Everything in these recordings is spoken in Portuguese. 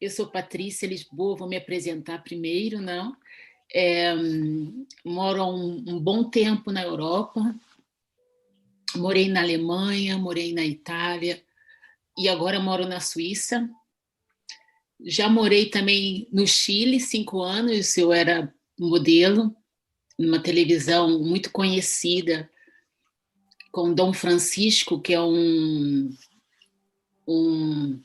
Eu sou Patrícia Lisboa, vou me apresentar primeiro, não? Moro há um bom tempo na Europa, morei na Alemanha, morei na Itália e agora moro na Suíça. Já morei também no Chile, 5 anos, eu era modelo, numa televisão muito conhecida, com Dom Francisco, que é um, um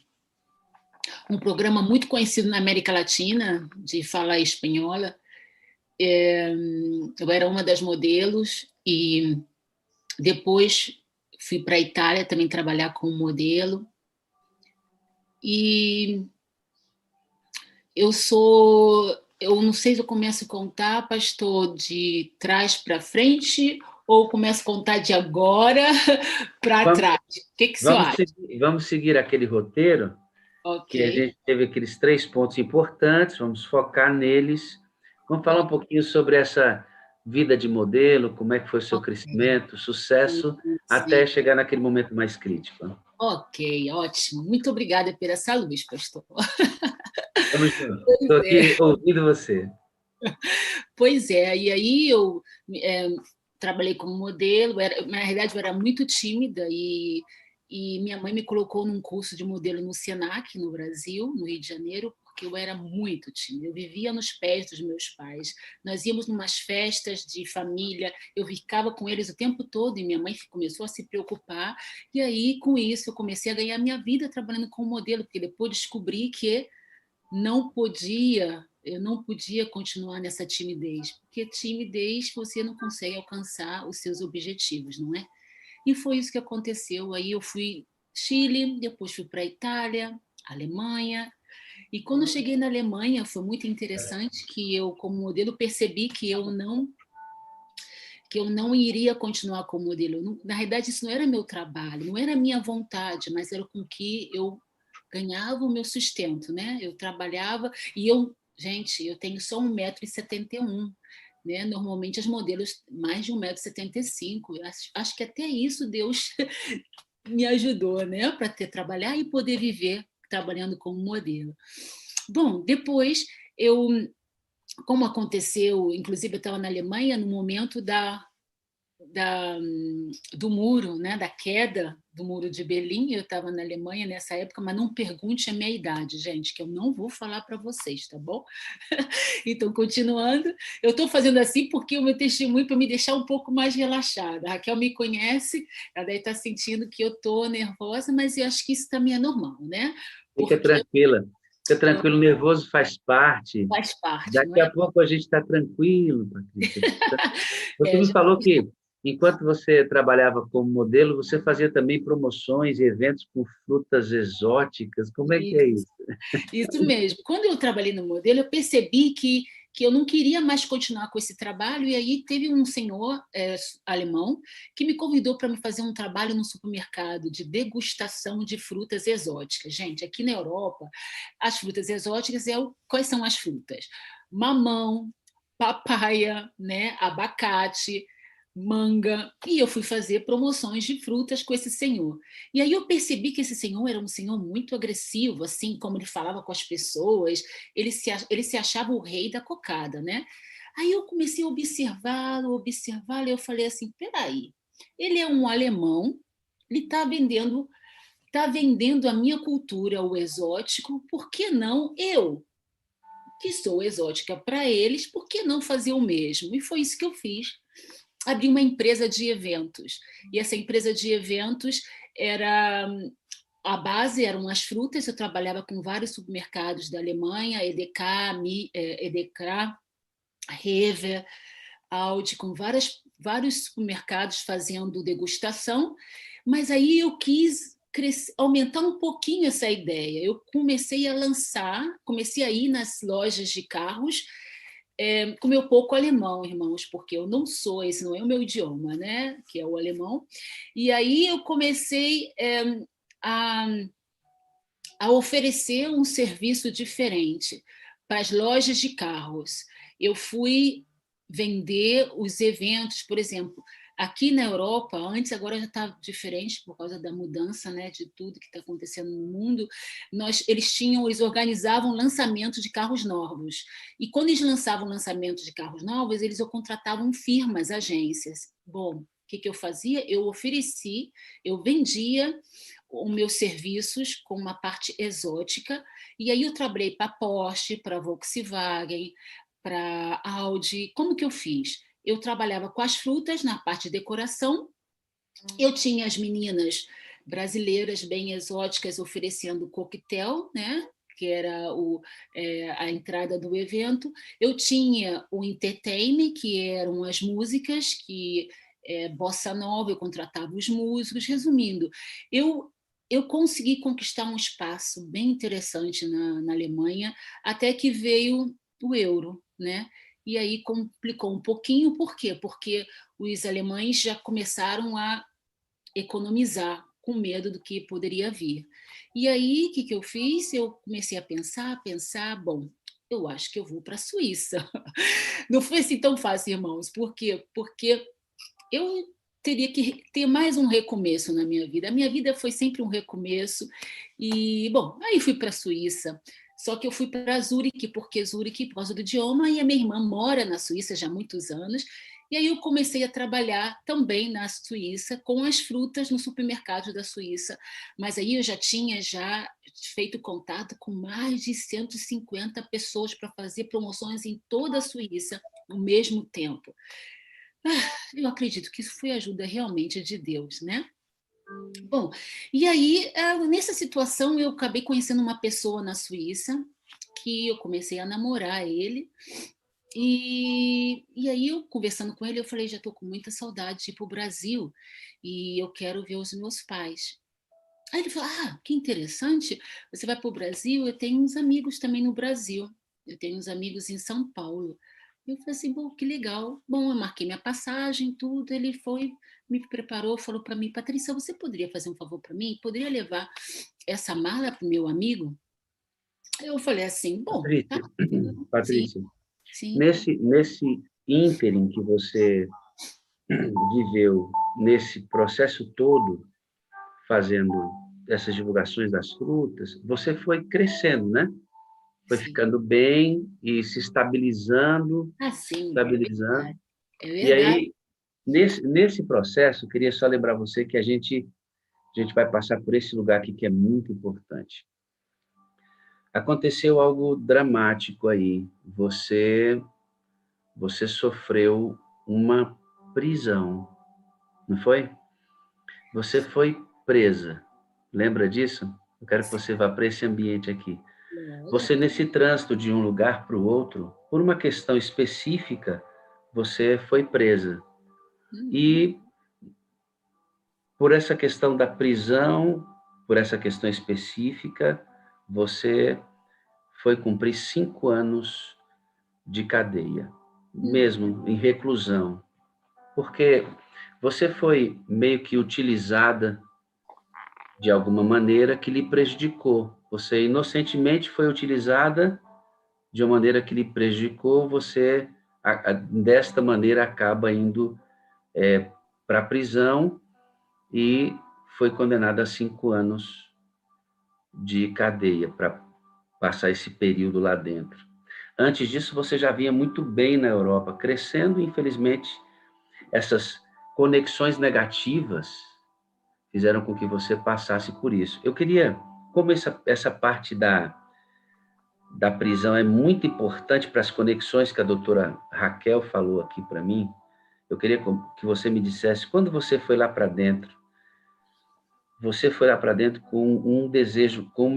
programa muito conhecido na América Latina, de fala espanhola. Eu era uma das modelos e depois fui para a Itália também trabalhar como modelo. E eu não sei se eu começo a contar, pastor, de trás para frente ou começo a contar de agora para Vamos, trás. O que que você acha? vamos seguir aquele roteiro Ok. que a gente teve aqueles 3 pontos importantes, vamos focar neles. Vamos falar um pouquinho sobre essa vida de modelo, como é que foi o seu Ok. crescimento, sucesso, Sim. até chegar naquele momento mais crítico. Ok, ótimo. Muito obrigada por essa luz, pastor. Vamos junto. Pois Estou é. aqui ouvindo você. Pois é, e aí eu trabalhei como modelo, na realidade eu era muito tímida e minha mãe me colocou num curso de modelo no Senac, no Brasil, no Rio de Janeiro, porque eu era muito tímida, eu vivia nos pés dos meus pais, nós íamos numas festas de família, eu ficava com eles o tempo todo e minha mãe começou a se preocupar, e aí com isso eu comecei a ganhar minha vida trabalhando como modelo, porque depois descobri que eu não podia continuar nessa timidez, porque timidez você não consegue alcançar os seus objetivos, não é? E foi isso que aconteceu. Aí eu fui Chile, depois fui para a Itália, Alemanha, e quando eu cheguei na Alemanha foi muito interessante que eu, como modelo, percebi que eu não iria continuar como modelo. Na realidade, isso não era meu trabalho, não era minha vontade, mas era com que eu ganhava o meu sustento, né? Eu trabalhava e gente, eu tenho só 1,71 m, né? Normalmente as modelos mais de 1,75 m. Acho que até isso Deus me ajudou, né? Para trabalhar e poder viver trabalhando como modelo. Bom, depois eu, como aconteceu, inclusive eu estava na Alemanha no momento da, do muro, né, da queda do muro de Berlim. Eu estava na Alemanha nessa época, mas não pergunte a minha idade, gente, que eu não vou falar para vocês, tá bom? Então, continuando, eu estou fazendo assim porque o meu testemunho para me deixar um pouco mais relaxada. A Raquel me conhece, ela deve estar sentindo que eu estou nervosa, mas eu acho que isso também é normal, né? Fica Porque tranquila. Fica tranquilo, o nervoso faz parte. faz parte, não Daqui é? a pouco a gente está tranquilo, Patrícia. Você É, me falou que, enquanto você trabalhava como modelo, você fazia também promoções e eventos com frutas exóticas. Como é que é isso? isso mesmo. Quando eu trabalhei no modelo, eu percebi que eu não queria mais continuar com esse trabalho, e aí teve um senhor alemão que me convidou para me fazer um trabalho no supermercado de degustação de frutas exóticas. Gente, aqui na Europa, as frutas exóticas quais são as frutas? Mamão, papaya, né, abacate, manga, e eu fui fazer promoções de frutas com esse senhor. E aí eu percebi que esse senhor era um senhor muito agressivo, assim como ele falava com as pessoas, ele se achava o rei da cocada, né? Aí eu comecei a observá-lo, e eu falei assim, peraí, ele é um alemão, ele tá vendendo a minha cultura, o exótico, por que não eu, que sou exótica para eles, por que não fazer o mesmo? E foi isso que eu fiz. Abri uma empresa de eventos. E essa empresa de eventos era a base eram as frutas. Eu trabalhava com vários supermercados da Alemanha, Edeka, Rewe, Aldi, com vários supermercados fazendo degustação, mas aí eu quis aumentar um pouquinho essa ideia. Eu comecei a ir nas lojas de carros com meu pouco alemão, irmãos, porque eu não sou, esse não é o meu idioma, né? Que é o alemão. E aí eu comecei a, a oferecer um serviço diferente para as lojas de carros. Eu fui vender os eventos, por exemplo, Aqui na Europa, antes, agora já está diferente por causa da mudança, né, de tudo que está acontecendo no mundo. Eles organizavam lançamento de carros novos. E quando eles lançavam lançamento de carros novos, eles contratavam firmas, agências. Bom, o que eu fazia? Eu vendia os meus serviços com uma parte exótica, e aí eu trabalhei para Porsche, para Volkswagen, para Audi. Como que eu fiz? Eu trabalhava com as frutas na parte de decoração, eu tinha as meninas brasileiras bem exóticas oferecendo coquetel, né? Que era a entrada do evento. Eu tinha o entertainment, que eram as músicas, bossa nova, eu contratava os músicos. Resumindo, eu consegui conquistar um espaço bem interessante na Alemanha, até que veio o euro, né? E aí complicou um pouquinho, por quê? Porque os alemães já começaram a economizar com medo do que poderia vir. E aí, o que eu fiz? Eu comecei a pensar, bom, eu acho que eu vou para a Suíça. Não foi assim tão fácil, irmãos. Por quê? Porque eu teria que ter mais um recomeço na minha vida. A minha vida foi sempre um recomeço. E, bom, aí fui para a Suíça. Só que eu fui para Zurique, porque Zurique, por causa do idioma, e a minha irmã mora na Suíça já há muitos anos. E aí eu comecei a trabalhar também na Suíça com as frutas no supermercado da Suíça. Mas aí eu já tinha feito contato com mais de 150 pessoas para fazer promoções em toda a Suíça ao mesmo tempo. Eu acredito que isso foi ajuda realmente de Deus, né? Bom, e aí, nessa situação, eu acabei conhecendo uma pessoa na Suíça, que eu comecei a namorar ele, e aí eu, conversando com ele, eu falei, já estou com muita saudade de ir para o Brasil, e eu quero ver os meus pais. Aí ele falou, que interessante, você vai para o Brasil? Eu tenho uns amigos também no Brasil, eu tenho uns amigos em São Paulo. Eu falei assim, bom, que legal. Bom, eu marquei minha passagem, tudo. Ele foi, me preparou, falou para mim, Patrícia, você poderia fazer um favor para mim? Poderia levar essa mala para o meu amigo? Eu falei assim, bom, tá. Patrícia, Sim, Patrícia, sim, nesse ínterim que você viveu, nesse processo todo, fazendo essas divulgações das frutas, você foi crescendo, né? Foi sim. ficando bem e se estabilizando, Sim, é estabilizando. verdade. É E verdade. aí, nesse processo, eu queria só lembrar você que a gente vai passar por esse lugar aqui que é muito importante. Aconteceu algo dramático aí. Você sofreu uma prisão, não foi? Você foi presa. Lembra disso? Eu quero que você vá para esse ambiente aqui. Lógico. Você, nesse trânsito de um lugar para o outro, por uma questão específica, você foi presa. Uhum. E por essa questão da prisão, por essa questão específica, você foi cumprir 5 anos de cadeia, Uhum. mesmo em reclusão, porque você foi meio que utilizada de alguma maneira que lhe prejudicou. Você inocentemente foi utilizada de uma maneira que lhe prejudicou, você desta maneira acaba indo para a prisão e foi condenada a 5 anos de cadeia para passar esse período lá dentro. Antes disso, você já vinha muito bem na Europa, crescendo, e infelizmente, essas conexões negativas fizeram com que você passasse por isso. Eu queria, como essa parte da prisão é muito importante para as conexões que a doutora Raquel falou aqui para mim, eu queria que você me dissesse, quando você foi lá para dentro, você foi lá para dentro com um desejo, com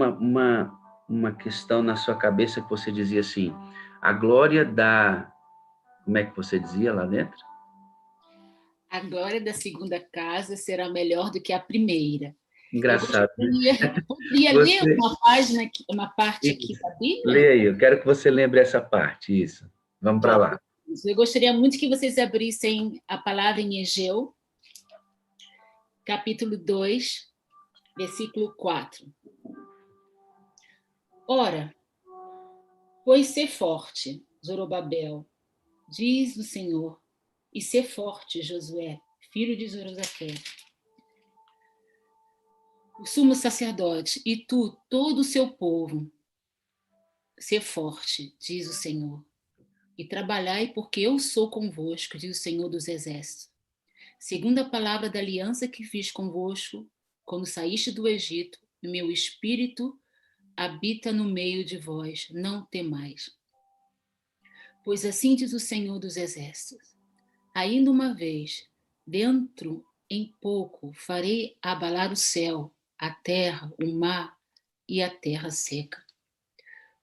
uma questão na sua cabeça que você dizia assim, a glória da... Como é que você dizia lá dentro? A glória da segunda casa será melhor do que a primeira. Eu Engraçado, né? poderia ler Você... uma página, uma parte aqui Isso. da Bíblia? Lê aí, eu quero que você lembre essa parte, isso. Vamos para Tá. lá. Eu gostaria muito que vocês abrissem a palavra em Egeu, capítulo 2, versículo 4. Ora, pois ser forte, Zorobabel, diz o Senhor, e ser forte, Josué, filho de Zorobabel, o sumo sacerdote, e tu, todo o seu povo, ser forte, diz o Senhor, e trabalhai, porque eu sou convosco, diz o Senhor dos Exércitos. Segundo a palavra da aliança que fiz convosco, quando saíste do Egito, o meu espírito habita no meio de vós, não temais. Pois assim diz o Senhor dos Exércitos: ainda uma vez, dentro em pouco, farei abalar o céu, a terra, o mar e a terra seca.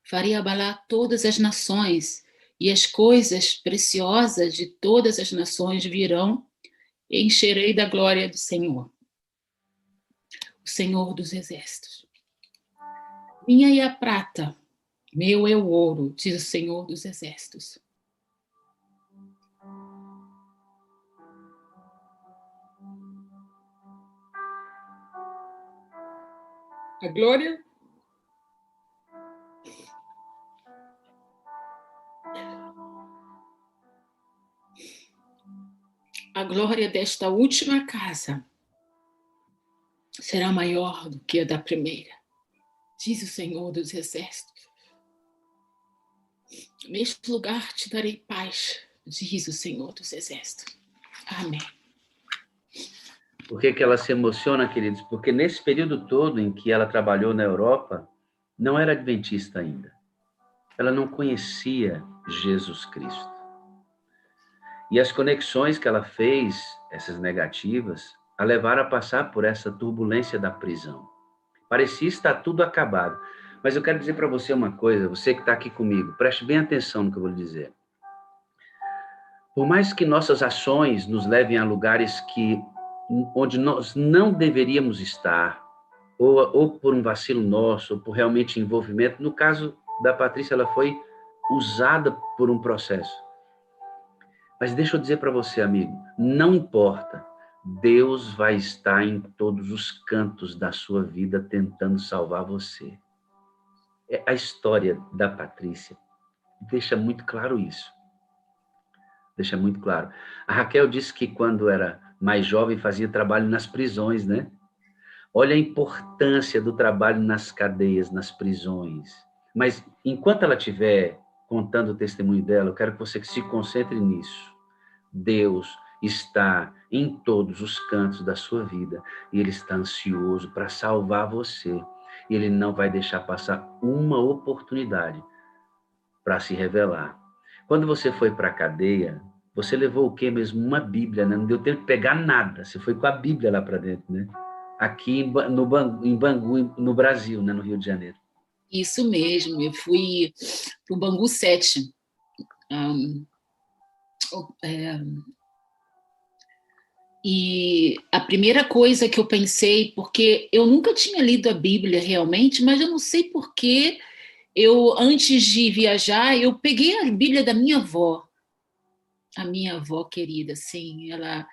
Farei abalar todas as nações, e as coisas preciosas de todas as nações virão, e encherei da glória do Senhor, o Senhor dos Exércitos. Minha é a prata, meu é o ouro, diz o Senhor dos Exércitos. A glória desta última casa será maior do que a da primeira, diz o Senhor dos Exércitos. Neste lugar te darei paz, diz o Senhor dos Exércitos. Amém. Por que ela se emociona, queridos? Porque nesse período todo em que ela trabalhou na Europa, não era adventista ainda. Ela não conhecia Jesus Cristo. E as conexões que ela fez, essas negativas, a levaram a passar por essa turbulência da prisão. Parecia estar tudo acabado. Mas eu quero dizer para você uma coisa, você que está aqui comigo, preste bem atenção no que eu vou lhe dizer. Por mais que nossas ações nos levem a lugares onde nós não deveríamos estar, ou por um vacilo nosso, ou por realmente envolvimento, no caso da Patrícia, ela foi usada por um processo. Mas deixa eu dizer para você, amigo, não importa, Deus vai estar em todos os cantos da sua vida tentando salvar você. A história da Patrícia deixa muito claro isso. Deixa muito claro. A Raquel disse que quando era mais jovem fazia trabalho nas prisões, né? Olha a importância do trabalho nas cadeias, nas prisões. Mas enquanto ela estiver contando o testemunho dela, eu quero que você se concentre nisso. Deus está em todos os cantos da sua vida e Ele está ansioso para salvar você. E Ele não vai deixar passar uma oportunidade para se revelar. Quando você foi para a cadeia, você levou o quê mesmo? Uma Bíblia, né? Não deu tempo de pegar nada. Você foi com a Bíblia lá para dentro, né? Aqui em Bangu, no Brasil, né? No Rio de Janeiro. Isso mesmo, eu fui para o Bangu 7. E a primeira coisa que eu pensei, porque eu nunca tinha lido a Bíblia realmente, mas eu não sei por que antes de viajar, eu peguei a Bíblia da minha avó, a minha avó querida, assim, ela...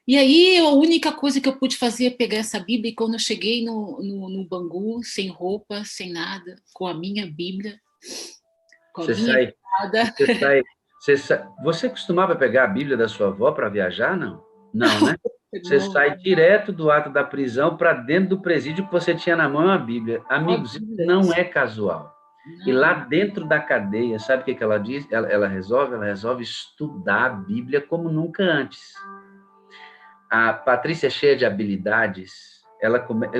E aí a única coisa que eu pude fazer é pegar essa Bíblia, e quando eu cheguei no Bangu, sem roupa, sem nada, com a minha Bíblia, com a minha espada... Você costumava pegar a Bíblia da sua avó para viajar, não? Não, né? Você sai direto do ato da prisão para dentro do presídio que você tinha na mão a Bíblia. Amigos, isso não é casual. Não. E lá dentro da cadeia, sabe o que ela diz? Ela resolve estudar a Bíblia como nunca antes. A Patrícia é cheia de habilidades.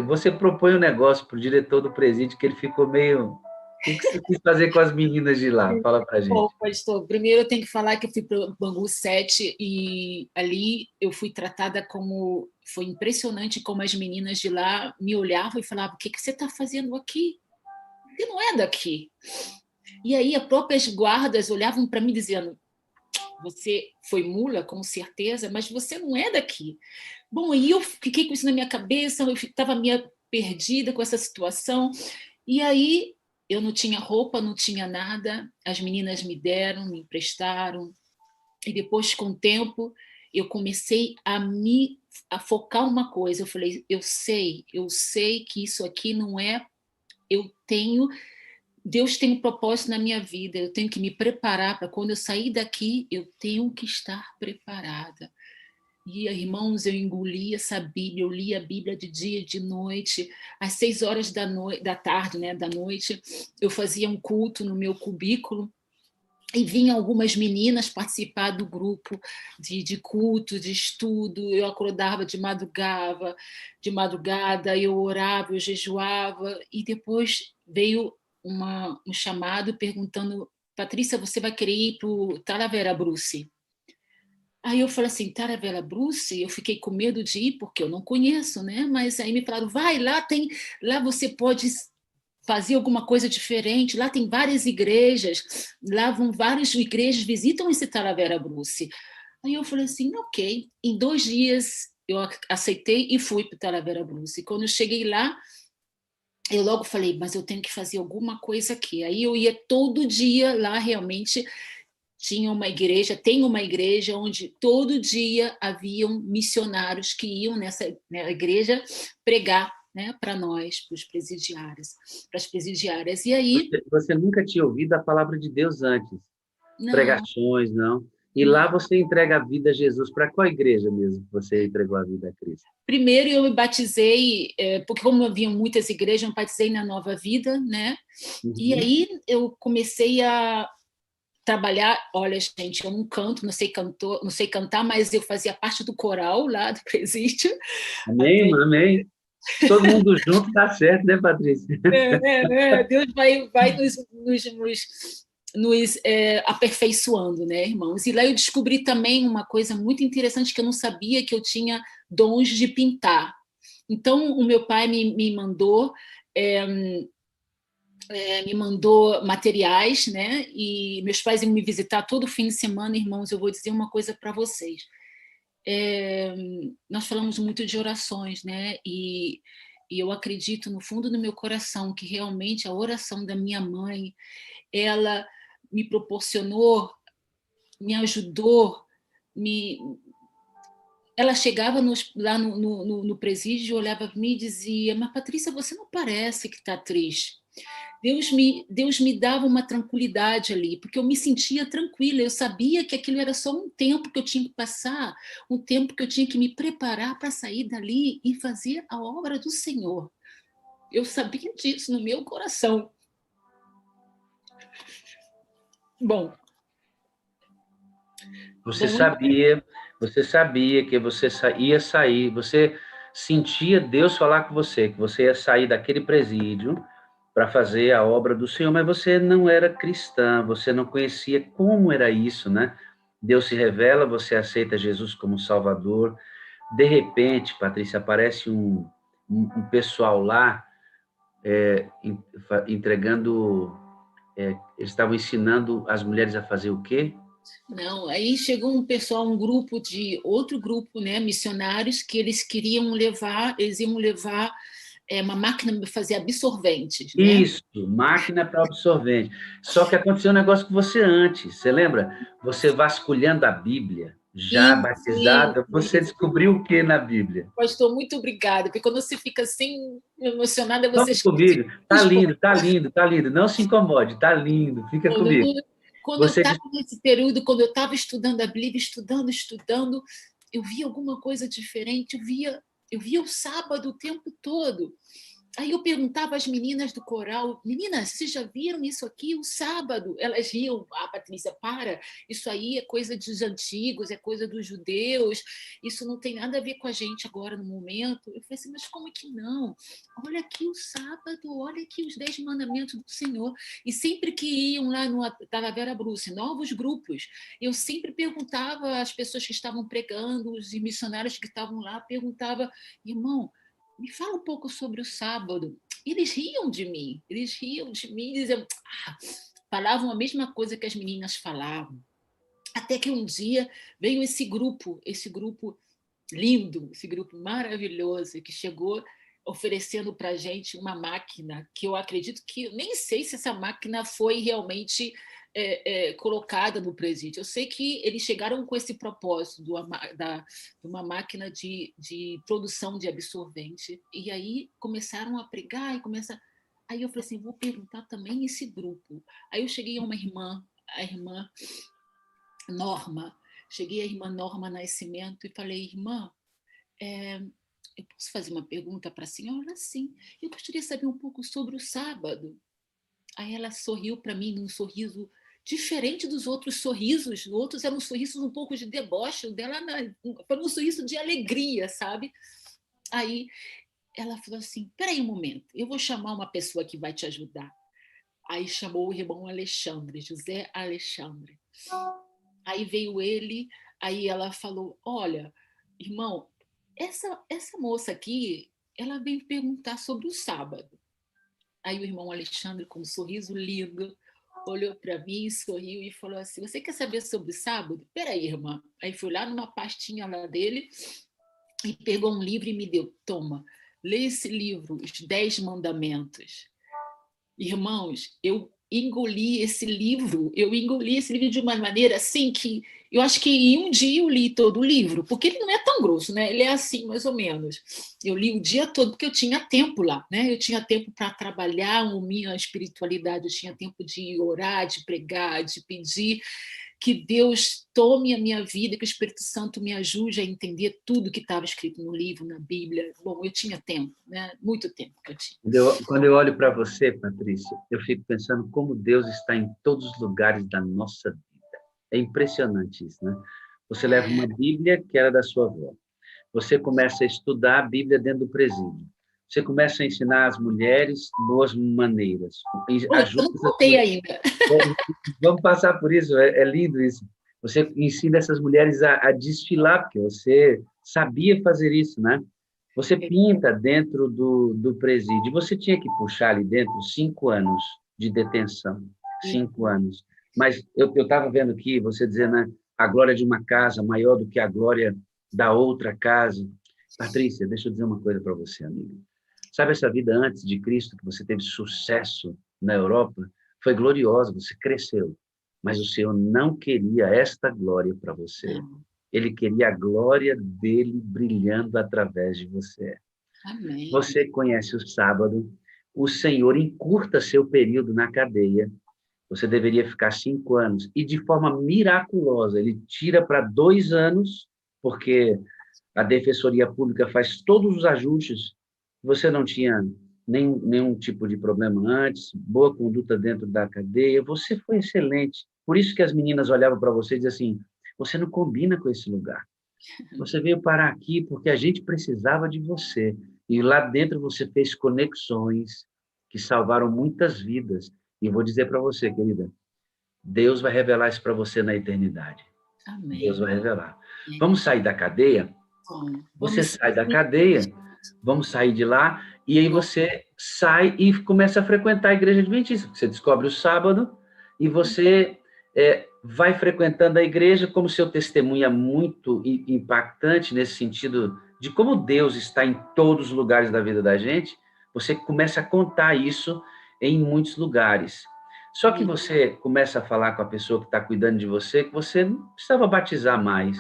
Você propõe um negócio para o diretor do presídio que ele ficou meio... O que você quis fazer com as meninas de lá? Fala para a gente. Bom, pastor, primeiro eu tenho que falar que eu fui para o Bangu 7 e ali eu fui tratada como... Foi impressionante como as meninas de lá me olhavam e falavam: o que você está fazendo aqui? Você não é daqui. E aí as próprias guardas olhavam para mim dizendo: você foi mula, com certeza, mas você não é daqui. Bom, e eu fiquei com isso na minha cabeça, eu estava meio perdida com essa situação. E aí eu não tinha roupa, não tinha nada, as meninas me deram, me emprestaram, e depois, com o tempo, eu comecei a focar uma coisa. Eu falei: eu sei que isso aqui não é... Deus tem um propósito na minha vida, eu tenho que me preparar para quando eu sair daqui, eu tenho que estar preparada. E, irmãos, eu engolia essa Bíblia, eu lia a Bíblia de dia e de noite. Às 6 horas da tarde, né, da noite, eu fazia um culto no meu cubículo, e vinham algumas meninas participar do grupo de culto, de estudo. Eu acordava de madrugada, eu orava, eu jejuava, e depois veio um chamado perguntando: Patrícia, você vai querer ir para o Talavera Bruce? Aí eu falei assim, Taravella Bruce, eu fiquei com medo de ir, porque eu não conheço, né? Mas aí me falaram, vai, lá você pode fazer alguma coisa diferente, lá tem várias igrejas, lá vão várias igrejas, visitam esse Taravera Bruce. Aí eu falei assim, ok. Em 2 dias eu aceitei e fui para o Talavera Bruce. E quando eu cheguei lá, eu logo falei, mas eu tenho que fazer alguma coisa aqui. Aí eu ia todo dia lá realmente. Tem uma igreja onde todo dia haviam missionários que iam nessa, né, igreja pregar, né, para nós, para os presidiários, para as presidiárias. E aí, Você nunca tinha ouvido a palavra de Deus antes, não, pregações, não? E lá não. você entrega a vida a Jesus. Para qual igreja mesmo que você entregou a vida a Cristo? Primeiro eu me batizei, porque como havia muitas igrejas, eu me batizei na Nova Vida, né? E Uhum. aí eu comecei a trabalhar. Olha, gente, eu não canto, não sei cantar, mas eu fazia parte do coral lá do presídio. Amém, amém. Todo mundo junto dá certo, né, Patrícia? Deus vai nos aperfeiçoando, né, irmãos? E lá eu descobri também uma coisa muito interessante, que eu não sabia, que eu tinha dons de pintar. Então, o meu pai me mandou, é, me mandou materiais, né? E meus pais iam me visitar todo fim de semana, irmãos. Eu vou dizer uma coisa para vocês. É, nós falamos muito de orações, né? E eu acredito no fundo do meu coração que realmente a oração da minha mãe, ela me proporcionou, me ajudou, me... ela chegava lá no presídio, olhava para mim e dizia: Mas Patrícia, você não parece que está triste. Deus me dava uma tranquilidade ali, porque eu me sentia tranquila, eu sabia que aquilo era só um tempo que eu tinha que passar, um tempo que eu tinha que me preparar para sair dali e fazer a obra do Senhor. Eu sabia disso no meu coração. Bom, Você vamos embora. sabia, você sabia que você ia sair, você sentia Deus falar com você, que você ia sair daquele presídio para fazer a obra do Senhor, mas você não era cristã, você não conhecia como era isso, né? Deus se revela, você aceita Jesus como Salvador. De repente, Patrícia, aparece um pessoal lá entregando, eles estavam ensinando as mulheres a fazer o quê? Não, aí chegou um pessoal, um grupo de outro grupo, né, missionários, que eles iam levar uma máquina para fazer absorventes, né? Isso, máquina para absorvente. Só que aconteceu um negócio com você antes, você lembra? Você vasculhando a Bíblia, já Isso, isso, batizada, você isso. descobriu o que na Bíblia? Pastor, muito obrigada, porque quando você fica assim emocionada, você Vamos esquece comigo. Tá de lindo, tá lindo, tá lindo. Não se incomode, tá lindo. Fica quando, comigo. quando eu Você estava nesse período, quando eu estava estudando a Bíblia, estudando, eu via alguma coisa diferente, eu via o sábado o tempo todo. Aí eu perguntava às meninas do coral: meninas, vocês já viram isso aqui, o sábado? Elas riam: Patrícia, para, isso aí é coisa dos antigos, é coisa dos judeus, isso não tem nada a ver com a gente agora no momento. Eu falei assim: mas como é que não? Olha aqui o sábado, olha aqui os 10 mandamentos do Senhor. E sempre que iam lá no Talavera Bruce, novos grupos, eu sempre perguntava às pessoas que estavam pregando, os missionários que estavam lá, perguntava: irmão, me fala um pouco sobre o sábado. Eles riam de mim, diziam, falavam a mesma coisa que as meninas falavam. Até que um dia veio esse grupo lindo, esse grupo maravilhoso, que chegou oferecendo para a gente uma máquina que eu acredito que, eu nem sei se essa máquina foi realmente colocada no presídio. Eu sei que eles chegaram com esse propósito de uma máquina de produção de absorvente, e aí começaram a pregar e começa. Aí eu falei assim, vou perguntar também esse grupo. Aí eu cheguei a uma irmã, a irmã Norma, cheguei à irmã Norma Nascimento e falei: irmã, eu posso fazer uma pergunta para a senhora? Sim. Eu gostaria de saber um pouco sobre o sábado. Aí ela sorriu para mim num sorriso diferente dos outros sorrisos. Os outros eram sorrisos um pouco de deboche, o dela foi um sorriso de alegria, sabe? Aí ela falou assim: peraí um momento, eu vou chamar uma pessoa que vai te ajudar. Aí chamou o irmão Alexandre, José Alexandre. Aí veio ele, aí ela falou: olha, irmão, essa moça aqui, ela veio perguntar sobre o sábado. Aí o irmão Alexandre, com um sorriso lindo, olhou para mim, sorriu e falou assim: você quer saber sobre o sábado? Peraí, irmã. Aí foi lá numa pastinha lá dele e pegou um livro e me deu: toma, lê esse livro, Os 10 Mandamentos. Irmãos, eu engoli esse livro de uma maneira assim que eu acho que em um dia eu li todo o livro, porque ele não é tão grosso, né? Ele é assim, mais ou menos. Eu li o dia todo porque eu tinha tempo lá, né? Eu tinha tempo para trabalhar a minha espiritualidade, eu tinha tempo de orar, de pregar, de pedir que Deus tome a minha vida, que o Espírito Santo me ajude a entender tudo que estava escrito no livro, na Bíblia. Bom, eu tinha tempo, né? Muito tempo que eu tinha. Quando eu olho para você, Patrícia, eu fico pensando como Deus está em todos os lugares da nossa vida. É impressionante isso, né? Você leva uma Bíblia que era da sua avó. Você começa a estudar a Bíblia dentro do presídio. Você começa a ensinar as mulheres boas maneiras. Eu não contei ainda. Vamos passar por isso, é lindo isso. Você ensina essas mulheres a desfilar, porque você sabia fazer isso, né? Você pinta dentro do presídio. Você tinha que puxar ali dentro 5 anos de detenção. 5 anos. Mas eu estava vendo aqui, você dizendo, né, a glória de uma casa maior do que a glória da outra casa. Patrícia, deixa eu dizer uma coisa para você, amiga. Sabe essa vida antes de Cristo, que você teve sucesso na Europa? Foi gloriosa, você cresceu. Mas o Senhor não queria esta glória para você. Ele queria a glória dele brilhando através de você. Amém. Você conhece o sábado, o Senhor encurta seu período na cadeia. Você deveria ficar 5 anos. E de forma miraculosa, ele tira para 2 anos, porque a Defensoria Pública faz todos os ajustes. Você não tinha nenhum tipo de problema antes, boa conduta dentro da cadeia, você foi excelente. Por isso que as meninas olhavam para você e diziam assim, você não combina com esse lugar. Você veio parar aqui porque a gente precisava de você. E lá dentro você fez conexões que salvaram muitas vidas. E vou dizer para você, querida, Deus vai revelar isso para você na eternidade. Amém. Deus vai revelar. Vamos sair da cadeia? Você Vamos sai da cadeia, vamos sair de lá, e aí você sai e começa a frequentar a igreja adventista. Você descobre o sábado e você vai frequentando a igreja, como seu testemunho é muito impactante nesse sentido de como Deus está em todos os lugares da vida da gente, você começa a contar isso em muitos lugares. Só que você começa a falar com a pessoa que está cuidando de você que você não precisava batizar mais,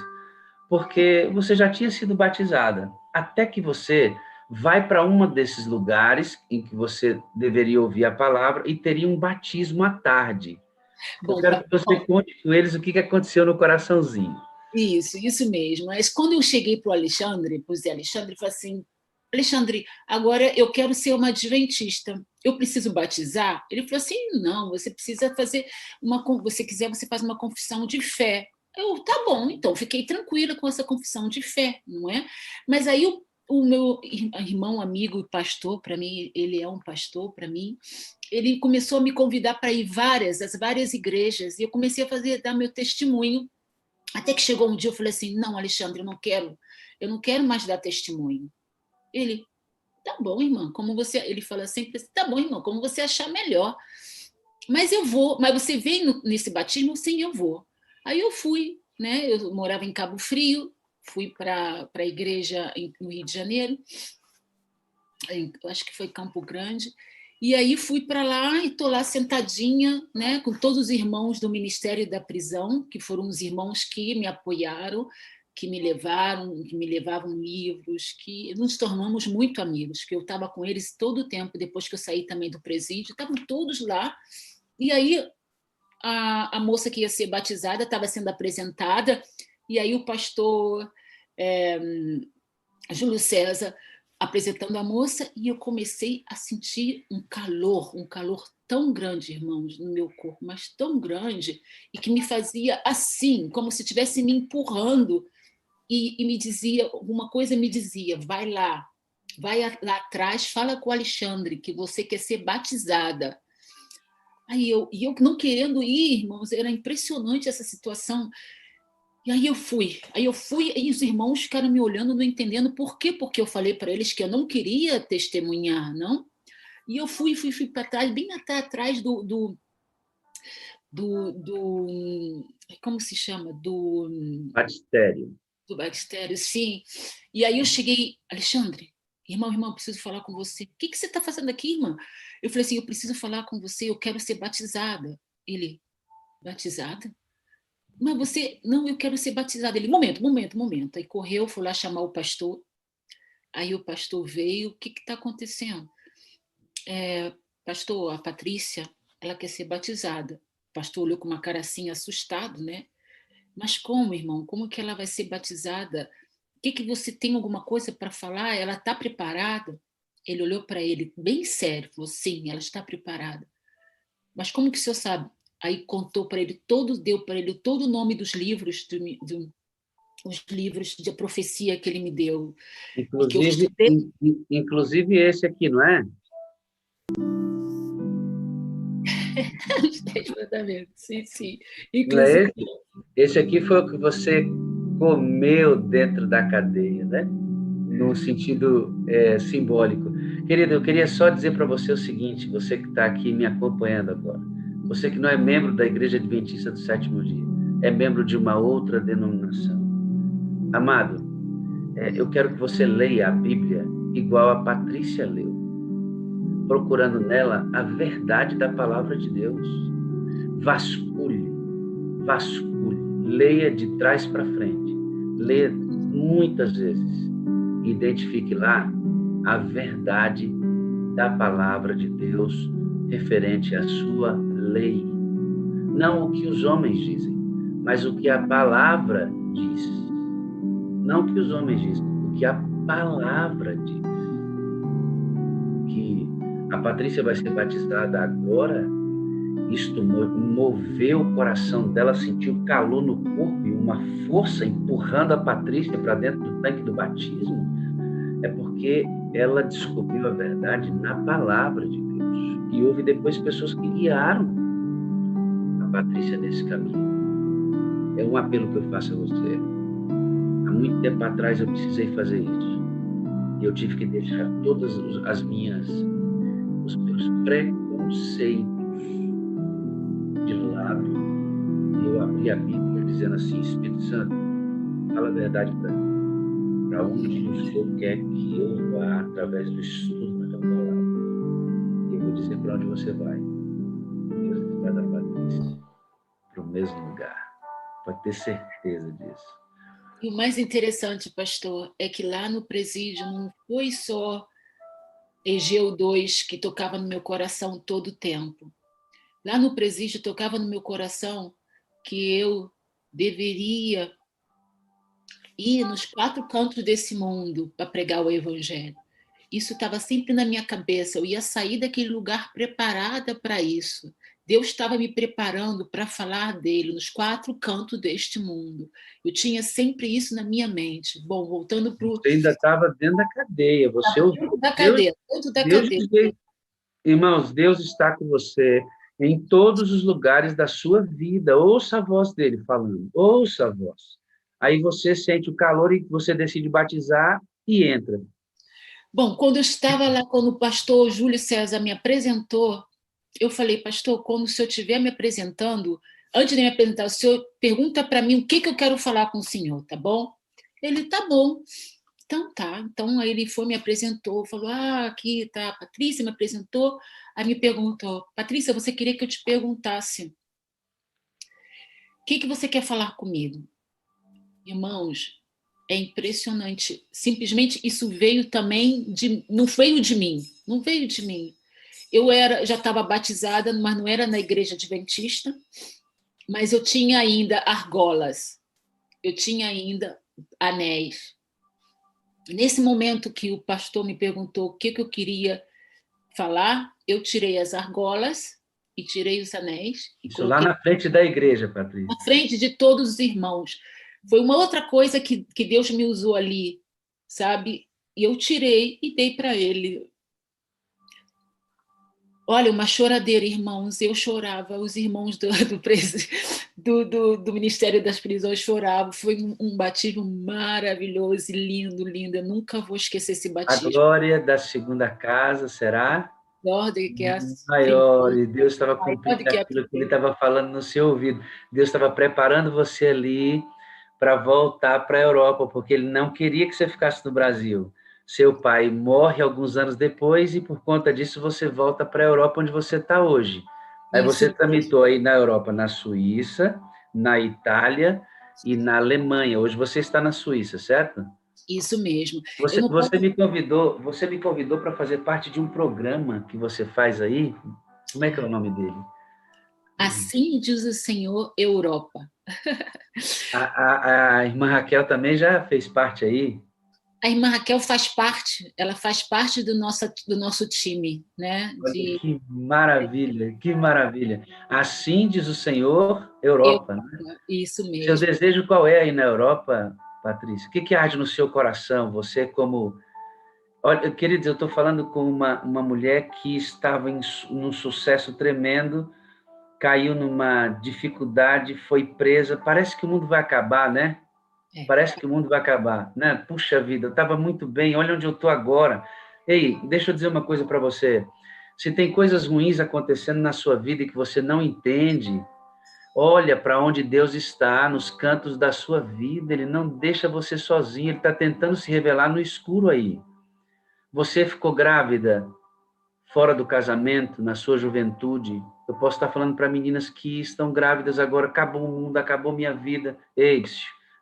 porque você já tinha sido batizada. Até que você vai para um desses lugares em que você deveria ouvir a palavra e teria um batismo à tarde. Eu quero que você conte com eles o que aconteceu no coraçãozinho. Isso mesmo. Mas quando eu cheguei para o Alexandre, para o Zé Alexandre, falei assim, Alexandre, agora eu quero ser uma adventista. Eu preciso batizar? Ele falou assim, não, você precisa fazer você quiser, você faz uma confissão de fé. Eu, tá bom, então, fiquei tranquila com essa confissão de fé, não é? Mas aí o meu irmão, amigo e pastor, para mim, ele é um pastor para mim, ele começou a me convidar para ir as várias igrejas, e eu comecei a dar meu testemunho. Até que chegou um dia, eu falei assim, não, Alexandre, eu não quero mais dar testemunho. Ele, tá bom, irmã, como você... Ele fala sempre assim, tá bom, irmão, como você achar melhor. Mas eu vou, mas você vem nesse batismo? Sim, eu vou. Aí eu fui, né? Eu morava em Cabo Frio, fui para a igreja no Rio de Janeiro, eu acho que foi Campo Grande, e aí fui para lá e estou lá sentadinha, né, com todos os irmãos do Ministério da Prisão, que foram os irmãos que me apoiaram, que me levavam livros, que nos tornamos muito amigos, que eu estava com eles todo o tempo, depois que eu saí também do presídio, estavam todos lá, e aí a moça que ia ser batizada estava sendo apresentada, E aí o pastor Júlio César apresentando a moça, e eu comecei a sentir um calor tão grande, irmãos, no meu corpo, mas tão grande, e que me fazia assim, como se estivesse me empurrando, e me dizia, alguma coisa me dizia, vai lá atrás, fala com o Alexandre, que você quer ser batizada. E eu não querendo ir, irmãos, era impressionante essa situação. E aí eu fui, e os irmãos ficaram me olhando, não entendendo por quê, porque eu falei para eles que eu não queria testemunhar, não? E eu fui para trás, bem até atrás do como se chama? Batistério. Do backstage, sim. E aí eu cheguei, Alexandre, irmão, preciso falar com você. O que você está fazendo aqui, irmã? Eu falei assim, eu preciso falar com você, eu quero ser batizada. Ele, batizada? Mas você, não, eu quero ser batizada. Ele, momento. Aí correu, foi lá chamar o pastor. Aí o pastor veio, o que está acontecendo? Pastor, a Patrícia, ela quer ser batizada. O pastor olhou com uma cara assim, assustado, né? Mas como, irmão? Como que ela vai ser batizada? Que você tem alguma coisa para falar? Ela está preparada? Ele olhou para ele bem sério, falou, sim, ela está preparada. Mas como que o senhor sabe? Aí contou para ele deu para ele todo o nome dos livros, os livros de profecia que ele me deu, e que eu Inclusive, estudei. inclusive esse aqui, não é? Os 10 mandamentos, sim. Não é Inclusive, esse? Esse aqui foi o que você comeu dentro da cadeia, né? No sentido simbólico. Querido, eu queria só dizer para você o seguinte, você que está aqui me acompanhando agora, você que não é membro da Igreja Adventista do Sétimo Dia, é membro de uma outra denominação. Amado, eu quero que você leia a Bíblia igual a Patrícia leu, procurando nela a verdade da palavra de Deus. Vasculhe, leia de trás para frente, leia muitas vezes, identifique lá a verdade da palavra de Deus referente à sua lei. Não o que os homens dizem, mas o que a palavra diz. Não o que os homens dizem, o que a palavra diz. Que a Patrícia vai ser batizada agora, isto moveu o coração dela, sentiu calor no corpo e uma força empurrando a Patrícia para dentro do tanque do batismo. É porque ela descobriu a verdade na palavra de Deus. E houve depois pessoas que guiaram a Patrícia nesse caminho. É um apelo que eu faço a você. Há muito tempo atrás eu precisei fazer isso. E eu tive que deixar todas os meus preconceitos de lado. E eu abri a Bíblia dizendo assim, Espírito Santo, fala a verdade para mim. Para onde o Senhor quer que eu vá através do estudo da tua palavra. E eu vou dizer para onde você vai. Deus vai dar Patrícia para o mesmo lugar. Pode ter certeza disso. e o mais interessante, pastor, é que lá no presídio não foi só Egeu 2 que tocava no meu coração todo o tempo. Lá no presídio tocava no meu coração que eu deveria ir nos 4 cantos desse mundo para pregar o evangelho. Isso estava sempre na minha cabeça. Eu ia sair daquele lugar preparada para isso. Deus estava me preparando para falar dele nos 4 cantos deste mundo. Eu tinha sempre isso na minha mente. Bom, voltando para o. Você ainda estava dentro da cadeia. Você ouviu Dentro da Deus, cadeia, dentro da Deus cadeia. dizer, irmãos, Deus está com você em todos os lugares da sua vida. Ouça a voz dele falando. Ouça a voz. Aí você sente o calor e você decide batizar e entra. Bom, quando eu estava lá, quando o pastor Júlio César me apresentou, eu falei, pastor, quando o senhor estiver me apresentando, antes de me apresentar, o senhor pergunta para mim o que eu quero falar com o senhor, tá bom? Ele, tá bom. Então tá. Então aí ele foi, me apresentou, falou, aqui tá a Patrícia, me apresentou, aí me perguntou, Patrícia, você queria que eu te perguntasse, o que você quer falar comigo? Irmãos, é impressionante. Simplesmente isso veio também não veio de mim, não veio de mim. Eu já estava batizada, mas não era na igreja adventista, mas eu tinha ainda argolas. eu tinha ainda anéis. Nesse momento que o pastor me perguntou o que eu queria falar, eu tirei as argolas e tirei os anéis e Isso lá coloquei na frente da igreja, na Patrícia. frente de todos os irmãos. Foi uma outra coisa que Deus me usou ali, sabe? E eu tirei e dei para ele. Olha, uma choradeira, irmãos. Eu chorava, os irmãos do Ministério das Prisões choravam. Foi um batismo maravilhoso e lindo, lindo. Eu nunca vou esquecer esse A batismo. glória da segunda casa será Maior do que a maior, primeira, e Deus estava maior do cumprindo que a aquilo que ele primeira. estava falando no seu ouvido. Deus estava preparando você ali para voltar para a Europa, porque ele não queria que você ficasse no Brasil. Seu pai morre alguns anos depois e por conta disso você volta para a Europa onde você está hoje. Aí Isso você mesmo. tramitou aí na Europa, na Suíça, na Itália e na Alemanha. Hoje você está na Suíça, certo? Isso mesmo. Eu Você, não você posso. me convidou para fazer parte de um programa que você faz aí. Como é que é o nome dele? Assim diz o Senhor, Europa. A irmã Raquel também já fez parte aí. A irmã Raquel faz parte, ela faz parte do nosso time, né? Olha que maravilha, que maravilha. Assim diz o Senhor, Europa, né? Isso Seu mesmo. desejo qual é aí na Europa, Patrícia? O que arde no seu coração? Você como... Olha, queridos, eu estou falando com uma mulher que estava num sucesso tremendo, caiu numa dificuldade, foi presa. Parece que o mundo vai acabar, né? É. Parece que o mundo vai acabar, né? Puxa vida, eu estava muito bem, olha onde eu estou agora. Ei, deixa eu dizer uma coisa para você. Se tem coisas ruins acontecendo na sua vida e que você não entende, olha para onde Deus está, nos cantos da sua vida. Ele não deixa você sozinho, Ele está tentando se revelar no escuro aí. Você ficou grávida, fora do casamento, na sua juventude. Eu posso estar falando para meninas que estão grávidas agora, acabou o mundo, acabou minha vida. Ei,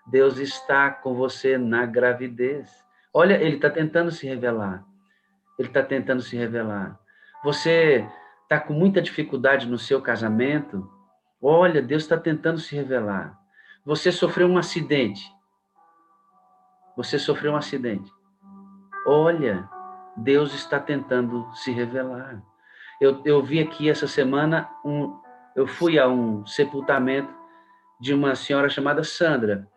Deus está com você na gravidez. Olha, Ele está tentando se revelar. Ele está tentando se revelar. Você está com muita dificuldade no seu casamento? Olha, Deus está tentando se revelar. Você sofreu um acidente. Você sofreu um acidente. Olha, Deus está tentando se revelar. Eu vi aqui essa semana, eu fui a um sepultamento de uma senhora chamada Sandra,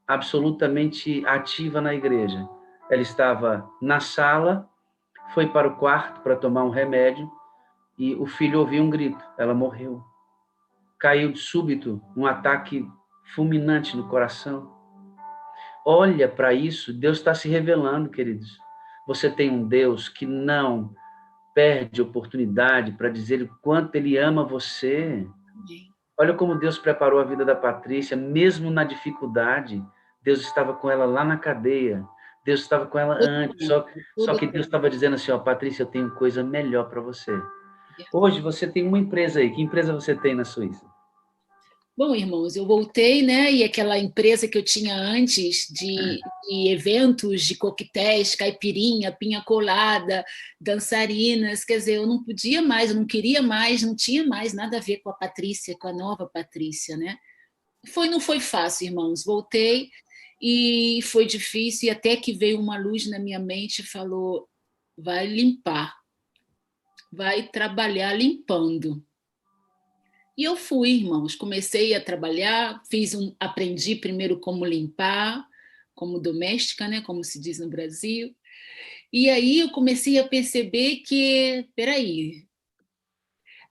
absolutamente ativa na igreja. Ela estava na sala, foi para o quarto para tomar um remédio e o filho ouviu um grito. Ela morreu. Caiu de súbito, um ataque fulminante no coração. Olha para isso, Deus está se revelando, queridos. Você tem um Deus que não perde oportunidade para dizer o quanto Ele ama você. Olha como Deus preparou a vida da Patrícia, mesmo na dificuldade. Deus estava com ela lá na cadeia. Deus estava com ela Todo antes. tempo, Só todo que Deus tempo. estava dizendo assim, ó, Patrícia, eu tenho coisa melhor para você. Hoje você tem uma empresa aí. Que empresa você tem na Suíça? Bom, irmãos, eu voltei, né? E aquela empresa que eu tinha antes de eventos, de coquetéis, caipirinha, pinha colada, dançarinas, quer dizer, eu não podia mais, eu não queria mais, não tinha mais nada a ver com a Patrícia, com a nova Patrícia, né? Não foi fácil, irmãos. Voltei e foi difícil, e até que veio uma luz na minha mente e falou: vai limpar, vai trabalhar limpando. E eu fui, irmãos, comecei a trabalhar, aprendi primeiro como limpar, como doméstica, né, como se diz no Brasil. E aí eu comecei a perceber que, peraí,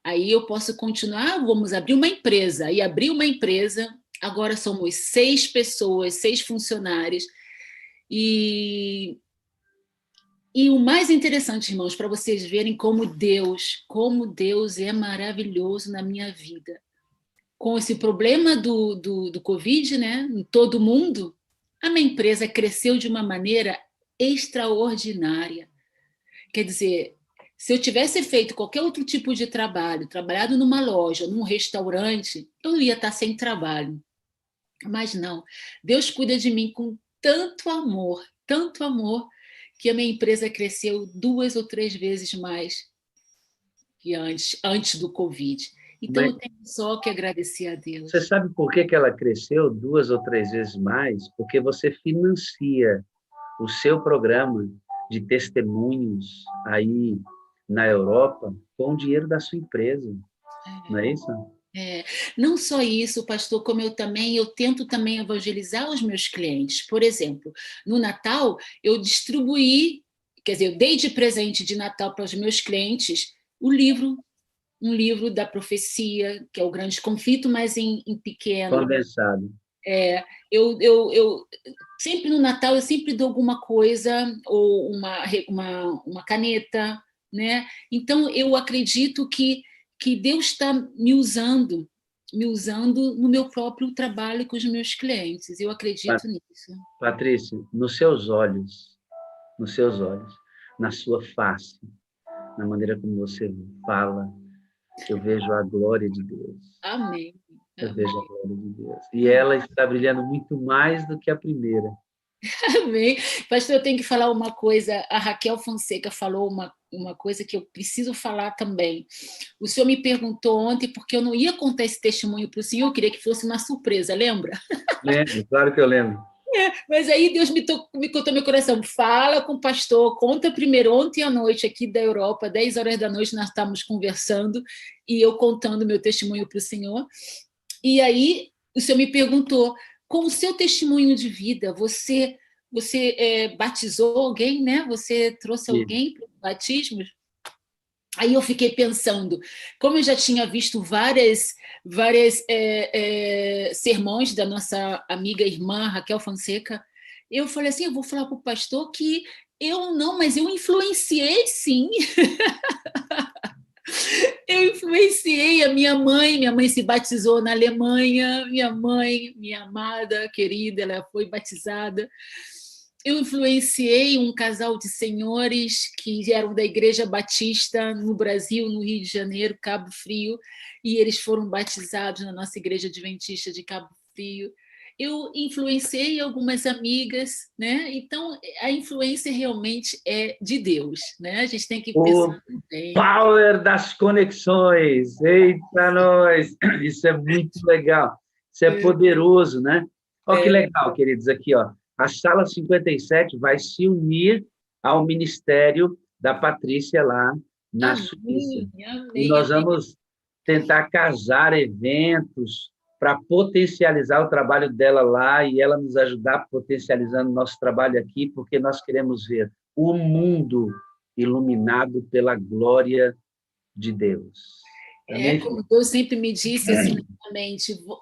aí eu posso continuar, vamos abrir uma empresa. E abri uma empresa, agora somos 6 pessoas, 6 funcionários. E, e o mais interessante, irmãos, para vocês verem como Deus é maravilhoso na minha vida. Com esse problema do Covid, né, em todo mundo, a minha empresa cresceu de uma maneira extraordinária. Quer dizer, se eu tivesse feito qualquer outro tipo de trabalho, trabalhado numa loja, num restaurante, eu ia estar sem trabalho. Mas não, Deus cuida de mim com tanto amor, que a minha empresa cresceu 2 ou 3 vezes mais que antes do Covid. Então, eu tenho só que agradecer a Deus. Você sabe por que ela cresceu 2 ou 3 vezes mais? Porque você financia o seu programa de testemunhos aí na Europa com o dinheiro da sua empresa, não é isso? Não só isso, pastor, como eu tento também evangelizar os meus clientes. Por exemplo, no Natal, eu distribuí, quer dizer, eu dei de presente de Natal para os meus clientes o livro, um livro da profecia, que é o Grande Conflito, mas em pequeno. Condensado. Eu sempre no Natal eu sempre dou alguma coisa, ou uma caneta, né? Então eu acredito que Deus está me usando no meu próprio trabalho com os meus clientes. Eu acredito nisso. Patrícia, nos seus olhos, na sua face, na maneira como você fala, eu vejo a glória de Deus. Amém. Eu vejo a glória de Deus. E ela está brilhando muito mais do que a primeira. Amém. Pastor, eu tenho que falar uma coisa. A Raquel Fonseca falou uma coisa que eu preciso falar também. O senhor me perguntou ontem, porque eu não ia contar esse testemunho para o senhor, eu queria que fosse uma surpresa, lembra? Lembro, claro que eu lembro. Mas aí Deus me contou meu coração. Fala com o pastor, conta primeiro. Ontem à noite, aqui da Europa, 10 horas da noite, nós estávamos conversando e eu contando meu testemunho para o senhor. E aí o senhor me perguntou, com o seu testemunho de vida, você batizou alguém, né? Você trouxe alguém para o batismo? Aí eu fiquei pensando, como eu já tinha visto várias sermões da nossa amiga irmã Raquel Fonseca, eu falei assim, eu vou falar para o pastor que eu não, mas eu influenciei sim. Eu influenciei a minha mãe se batizou na Alemanha, minha mãe, minha amada, querida, ela foi batizada. Eu influenciei um casal de senhores que eram da Igreja Batista no Brasil, no Rio de Janeiro, Cabo Frio, e eles foram batizados na nossa Igreja Adventista de Cabo Frio. Eu influenciei algumas amigas, né? Então, a influência realmente é de Deus, né? A gente tem que pensar também. Power das conexões! Eita, nós! Isso é muito legal. Isso é poderoso, né? Olha que legal, queridos, aqui, ó. A Sala 57 vai se unir ao Ministério da Patrícia lá na Suíça. E nós vamos tentar casar eventos para potencializar o trabalho dela lá e ela nos ajudar potencializando o nosso trabalho aqui, porque nós queremos ver o mundo iluminado pela glória de Deus. Como Deus sempre me disse assim,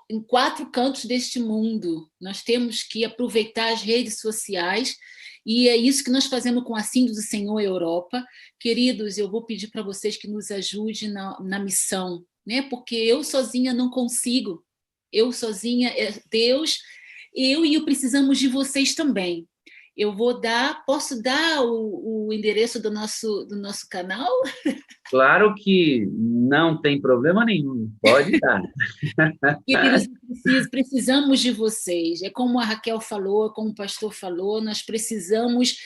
em 4 cantos deste mundo, nós temos que aproveitar as redes sociais, e é isso que nós fazemos com a Síndicos do Senhor Europa. Queridos, eu vou pedir para vocês que nos ajudem na missão, né? Porque eu sozinha não consigo, eu sozinha, Deus, eu e eu precisamos de vocês também. Eu posso dar o endereço do nosso canal? Claro que não tem problema nenhum, pode dar. Queridos, precisamos de vocês. É como a Raquel falou, como o pastor falou, nós precisamos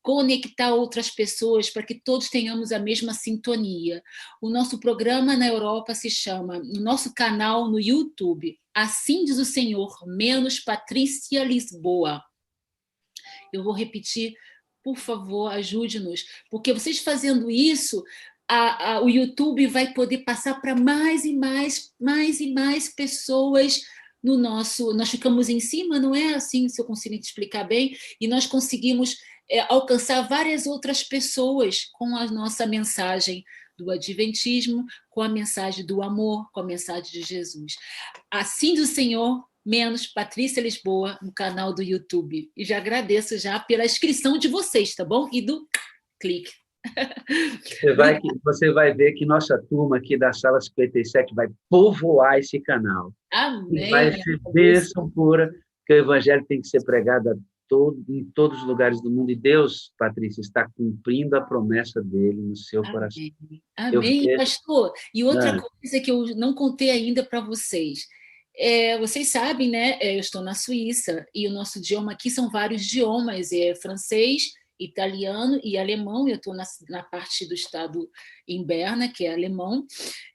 conectar outras pessoas para que todos tenhamos a mesma sintonia. O nosso programa na Europa se chama, no nosso canal no YouTube, Assim Diz o Senhor, menos Patrícia Lisboa. Eu vou repetir, por favor, ajude-nos, porque vocês fazendo isso, o YouTube vai poder passar para mais e mais pessoas no nosso. Nós ficamos em cima, não é assim, se eu consigo te explicar bem, e nós conseguimos alcançar várias outras pessoas com a nossa mensagem do Adventismo, com a mensagem do amor, com a mensagem de Jesus. Assim do Senhor, menos Patrícia Lisboa no canal do YouTube. E já agradeço já pela inscrição de vocês, tá bom? E do clique. Você vai ver que nossa turma aqui da Sala 57 vai povoar esse canal. Amém. E vai ser bênção pura, que o evangelho tem que ser pregado em todos os lugares do mundo. E Deus, Patrícia, está cumprindo a promessa dele no seu coração. Amém, pastor. E outra coisa que eu não contei ainda para vocês. Vocês sabem, né? Eu estou na Suíça e o nosso idioma aqui são vários idiomas, francês, italiano e alemão. Eu estou na parte do estado em Berna, que é alemão.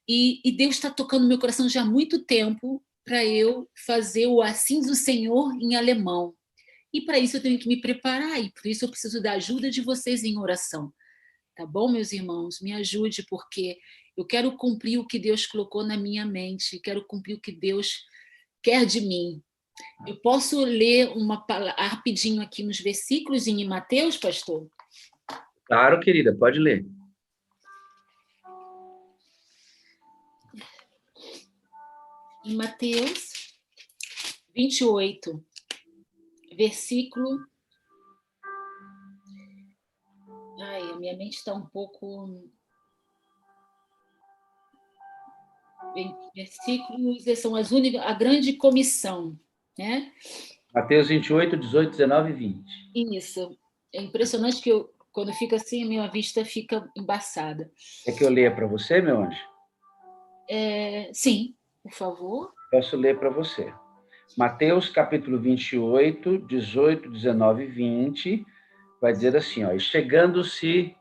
E Deus está tocando no meu coração já há muito tempo para eu fazer o Assim do Senhor em alemão. E para isso eu tenho que me preparar, e por isso eu preciso da ajuda de vocês em oração. Tá bom, meus irmãos? Me ajude, porque eu quero cumprir o que Deus colocou na minha mente, quero cumprir o que Deus quer de mim. Eu posso ler rapidinho aqui nos versículos em Mateus, pastor? Claro, querida, pode ler. Em Mateus 28, versículo... Ai, a minha mente está um pouco... Versículos são a grande comissão, né? Mateus 28, 18, 19 e 20. Isso. É impressionante que quando fica assim, a minha vista fica embaçada. Quer que eu leia para você, meu anjo? Sim, por favor. Posso ler para você. Mateus, capítulo 28, 18, 19 e 20, vai dizer assim, ó, e chegando-se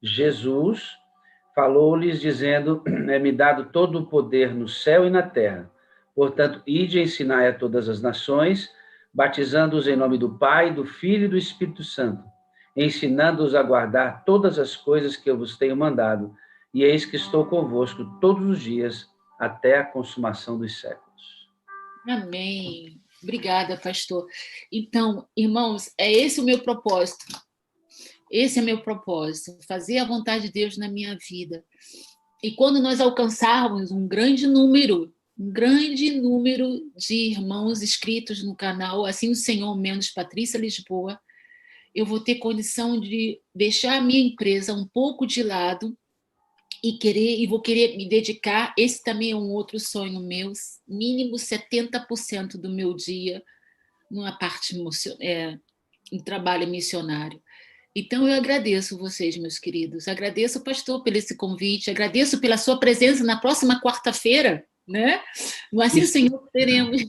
Jesus, falou-lhes dizendo, é-me dado todo o poder no céu e na terra. Portanto, ide e ensinai a todas as nações, batizando-os em nome do Pai, do Filho e do Espírito Santo, ensinando-os a guardar todas as coisas que eu vos tenho mandado, e eis que estou convosco todos os dias, até a consumação dos séculos. Amém. Obrigada, pastor. Então, irmãos, é esse o meu propósito. Esse é meu propósito, fazer a vontade de Deus na minha vida. E quando nós alcançarmos um grande número de irmãos inscritos no canal, assim o Senhor, menos Patrícia Lisboa, eu vou ter condição de deixar a minha empresa um pouco de lado e vou querer me dedicar. Esse também é um outro sonho meu, mínimo 70% do meu dia numa parte em trabalho missionário. Então, eu agradeço vocês, meus queridos. Agradeço, pastor, pelo esse convite. Agradeço pela sua presença na próxima quarta-feira, né? No Assim, Senhor, teremos.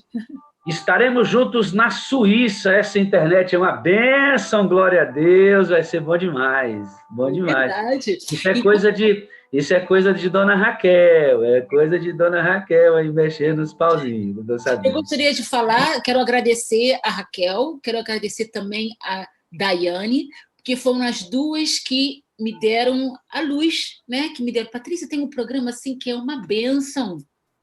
Estaremos juntos na Suíça. Essa internet é uma bênção, glória a Deus. Vai ser bom demais. Bom demais. Verdade. Isso é coisa de Dona Raquel. É coisa de Dona Raquel aí mexer nos pauzinhos. Eu gostaria de falar, quero agradecer a Raquel, quero agradecer também a Daiane, porque foram as duas que me deram a luz, né? Que me deram. Patrícia, tem um programa assim que é uma bênção,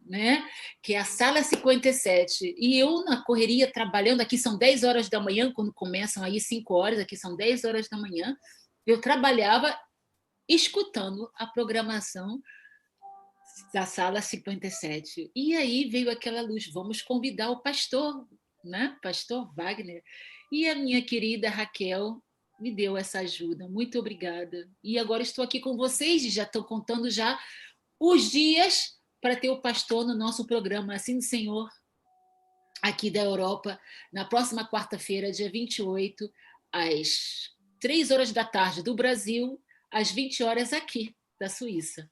né? Que é a Sala 57. E eu, na correria, trabalhando, aqui são 10 horas da manhã, quando começam aí 5 horas, aqui são 10 horas da manhã, eu trabalhava escutando a programação da Sala 57. E aí veio aquela luz, vamos convidar o pastor, né? Pastor Wagner. E a minha querida Raquel me deu essa ajuda. Muito obrigada. E agora estou aqui com vocês e já estou contando já os dias para ter o pastor no nosso programa Assim do Senhor, aqui da Europa, na próxima quarta-feira, dia 28, às 3 horas da tarde do Brasil, às 20 horas aqui da Suíça.